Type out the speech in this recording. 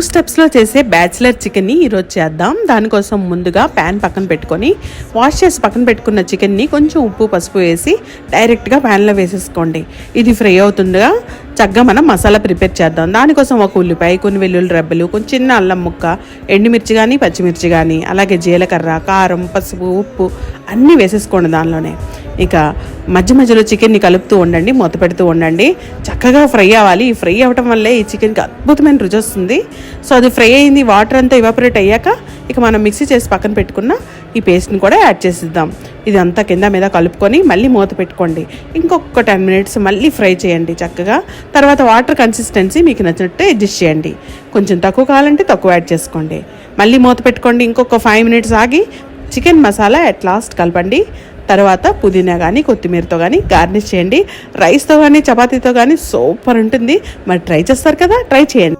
స్టెప్స్లో చేసే బ్యాచిలర్ చికెన్ని ఈరోజు చేద్దాం. దానికోసం ముందుగా ప్యాన్ పక్కన పెట్టుకొని వాష్ చేసి పక్కన పెట్టుకున్న చికెన్ని కొంచెం ఉప్పు పసుపు వేసి డైరెక్ట్గా ప్యాన్లో వేసేసుకోండి. ఇది ఫ్రై అవుతుండగా చక్కగా మనం మసాలా ప్రిపేర్ చేద్దాం. దానికోసం ఒక ఉల్లిపాయ, కొన్ని వెల్లుల్లి రెబ్బలు, కొంచెం చిన్న అల్లం ముక్క, ఎండుమిర్చి కానీ పచ్చిమిర్చి కానీ, అలాగే జీలకర్ర, కారం, పసుపు, ఉప్పు అన్నీ వేసేసుకోండి దానిలోనే. ఇక మధ్య మధ్యలో చికెన్ని కలుపుతూ ఉండండి, మూత పెడుతూ ఉండండి. చక్కగా ఫ్రై అవ్వాలి. ఈ ఫ్రై అవ్వటం వల్లే ఈ చికెన్కి అద్భుతమైన రుచి వస్తుంది. సో అది ఫ్రై అయింది, వాటర్ అంతా ఎవాపరేట్ అయ్యాక ఇక మనం మిక్సీ చేసి పక్కన పెట్టుకున్న ఈ పేస్ట్ని కూడా యాడ్ చేసిద్దాం. ఇదంతా కింద మీద కలుపుకొని మళ్ళీ మూత పెట్టుకోండి. ఇంకొక 10 minutes మళ్ళీ ఫ్రై చేయండి చక్కగా. తర్వాత వాటర్ కన్సిస్టెన్సీ మీకు నచ్చినట్టు అడ్జస్ట్ చేయండి. కొంచెం తక్కువ కావాలంటే తక్కువ యాడ్ చేసుకోండి. మళ్ళీ మూత పెట్టుకోండి. ఇంకొక 5 minutes ఆగి చికెన్ మసాలా అట్ లాస్ట్ కలపండి. తర్వాత పుదీనా కానీ కొత్తిమీరతో కానీ గార్నిష్ చేయండి. రైస్తో కానీ చపాతీతో కానీ సూపర్ ఉంటుంది. మరి ట్రై చేస్తారు కదా, ట్రై చేయండి.